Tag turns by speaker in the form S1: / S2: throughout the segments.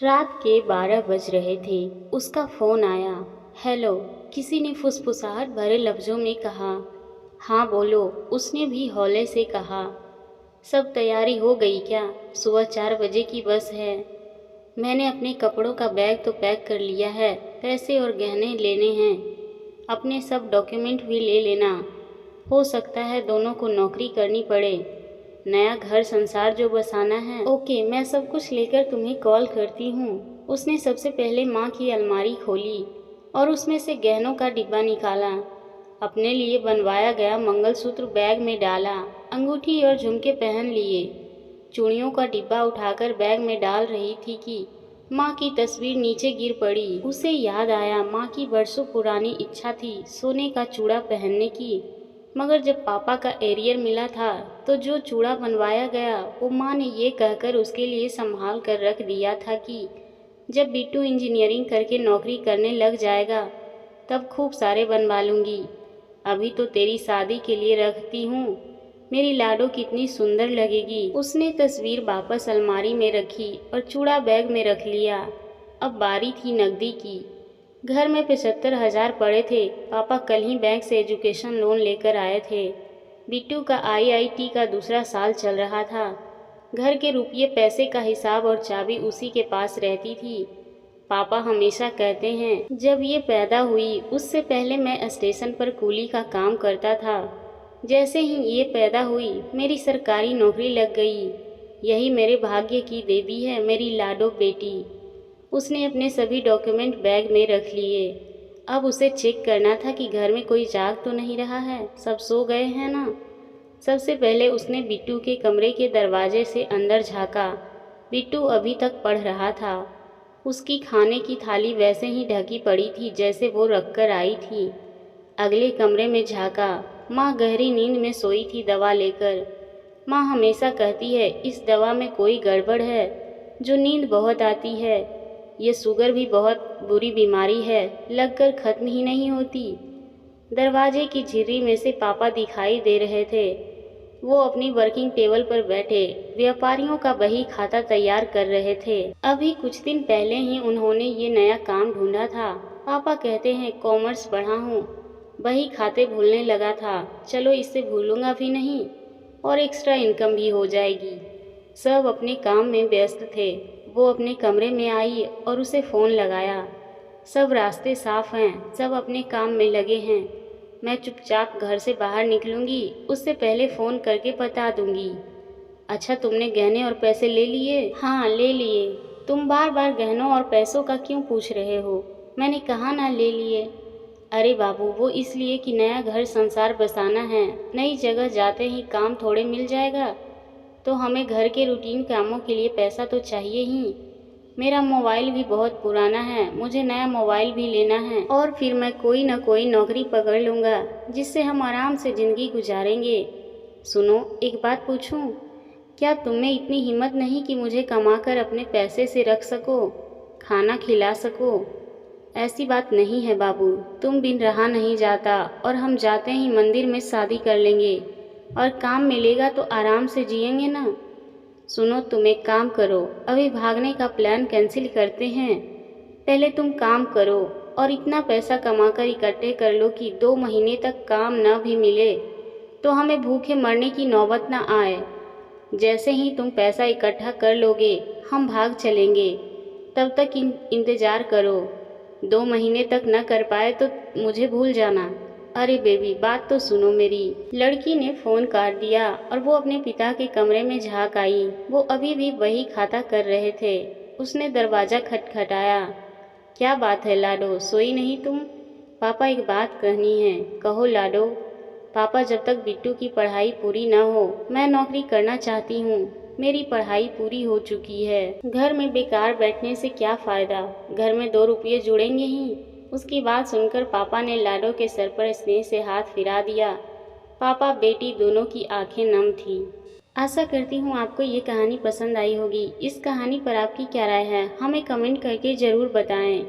S1: रात के 12 बज रहे थे। उसका फ़ोन आया। हेलो, किसी ने फुसफुसाहट भरे लफ्ज़ों में कहा। हाँ बोलो, उसने भी हौले से कहा। सब तैयारी हो गई क्या? सुबह 4 बजे की बस है। मैंने अपने कपड़ों का बैग तो पैक कर लिया है, पैसे और गहने लेने हैं। अपने सब डॉक्यूमेंट भी ले लेना। हो सकता है दोनों को नौकरी करनी पड़े। नया घर संसार जो बसाना है। ओके, मैं सब कुछ लेकर तुम्हें कॉल करती हूँ। उसने सबसे पहले माँ की अलमारी खोली और उसमें से गहनों का डिब्बा निकाला। अपने लिए बनवाया गया मंगलसूत्र बैग में डाला। अंगूठी और झुमके पहन लिए। चूड़ियों का डिब्बा उठाकर बैग में डाल रही थी कि माँ की तस्वीर नीचे गिर पड़ी। उसे याद आया, माँ की बरसों पुरानी इच्छा थी सोने का चूड़ा पहनने की। मगर जब पापा का एरियर मिला था तो जो चूड़ा बनवाया गया वो माँ ने ये कहकर उसके लिए संभाल कर रख दिया था कि जब बिट्टू इंजीनियरिंग करके नौकरी करने लग जाएगा तब खूब सारे बनवा लूँगी। अभी तो तेरी शादी के लिए रखती हूँ। मेरी लाडो कितनी सुंदर लगेगी। उसने तस्वीर वापस अलमारी में रखी और चूड़ा बैग में रख लिया। अब बारी थी नकदी की। घर में 75,000 पड़े थे। पापा कल ही बैंक से एजुकेशन लोन लेकर आए थे। बिट्टू का आईआईटी का दूसरा साल चल रहा था। घर के रुपये पैसे का हिसाब और चाबी उसी के पास रहती थी। पापा हमेशा कहते हैं जब ये पैदा हुई उससे पहले मैं स्टेशन पर कूली का काम करता था। जैसे ही ये पैदा हुई मेरी सरकारी नौकरी लग गई। यही मेरे भाग्य की देवी है मेरी लाडो बेटी। उसने अपने सभी डॉक्यूमेंट बैग में रख लिए। अब उसे चेक करना था कि घर में कोई जाग तो नहीं रहा है, सब सो गए हैं ना। सबसे पहले उसने बिट्टू के कमरे के दरवाजे से अंदर झाँका। बिट्टू अभी तक पढ़ रहा था। उसकी खाने की थाली वैसे ही ढकी पड़ी थी जैसे वो रख कर आई थी। अगले कमरे में झाँका। माँ गहरी नींद में सोई थी दवा लेकर। माँ हमेशा कहती है इस दवा में कोई गड़बड़ है, जो नींद बहुत आती है। ये शुगर भी बहुत बुरी बीमारी है, लगकर ख़त्म ही नहीं होती। दरवाजे की झिर्री में से पापा दिखाई दे रहे थे। वो अपनी वर्किंग टेबल पर बैठे व्यापारियों का बही खाता तैयार कर रहे थे। अभी कुछ दिन पहले ही उन्होंने ये नया काम ढूंढा था। पापा कहते हैं कॉमर्स पढ़ा हूँ, बही खाते भूलने लगा था। चलो इससे भूलूंगा भी नहीं और एक्स्ट्रा इनकम भी हो जाएगी। सब अपने काम में व्यस्त थे। वो अपने कमरे में आई और उसे फ़ोन लगाया। सब रास्ते साफ हैं, सब अपने काम में लगे हैं। मैं चुपचाप घर से बाहर निकलूंगी, उससे पहले फ़ोन करके बता दूंगी। अच्छा, तुमने गहने और पैसे ले लिए? हाँ, ले लिए। तुम बार बार गहनों और पैसों का क्यों पूछ रहे हो? मैंने कहा ना ले लिए। अरे बाबू, वो इसलिए कि नया घर संसार बसाना है। नई जगह जाते ही काम थोड़े मिल जाएगा, तो हमें घर के रूटीन कामों के लिए पैसा तो चाहिए ही। मेरा मोबाइल भी बहुत पुराना है, मुझे नया मोबाइल भी लेना है और फिर मैं कोई ना कोई नौकरी पकड़ लूँगा जिससे हम आराम से ज़िंदगी गुजारेंगे। सुनो, एक बात पूछूं? क्या तुम में इतनी हिम्मत नहीं कि मुझे कमाकर अपने पैसे से रख सको, खाना खिला सको? ऐसी बात नहीं है बाबू, तुम बिन रहा नहीं जाता और हम जाते ही मंदिर में शादी कर लेंगे और काम मिलेगा तो आराम से जिएंगे ना। सुनो, तुम एक काम करो, अभी भागने का प्लान कैंसिल करते हैं। पहले तुम काम करो और इतना पैसा कमाकर इकट्ठे कर लो कि 2 महीने तक काम न भी मिले तो हमें भूखे मरने की नौबत न आए। जैसे ही तुम पैसा इकट्ठा कर लोगे हम भाग चलेंगे। तब तक इंतज़ार करो। 2 महीने तक न कर पाए तो मुझे भूल जाना। अरे बेबी, बात तो सुनो मेरी। लड़की ने फ़ोन काट दिया और वो अपने पिता के कमरे में झाँक आई। वो अभी भी वही खाता कर रहे थे। उसने दरवाज़ा खटखटाया। क्या बात है लाडो, सोई नहीं तुम? पापा, एक बात कहनी है। कहो लाडो। पापा, जब तक बिट्टू की पढ़ाई पूरी न हो मैं नौकरी करना चाहती हूँ। मेरी पढ़ाई पूरी हो चुकी है। घर में बेकार बैठने से क्या फ़ायदा? घर में 2 रुपये जुड़ेंगे ही। उसकी बात सुनकर पापा ने लाडो के सर पर स्नेह से हाथ फिरा दिया। पापा बेटी दोनों की आंखें नम थीं। आशा करती हूँ आपको ये कहानी पसंद आई होगी। इस कहानी पर आपकी क्या राय है हमें कमेंट करके ज़रूर बताएं।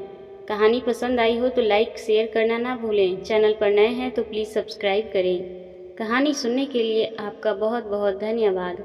S1: कहानी पसंद आई हो तो लाइक शेयर करना ना भूलें। चैनल पर नए हैं तो प्लीज़ सब्सक्राइब करें। कहानी सुनने के लिए आपका बहुत बहुत धन्यवाद।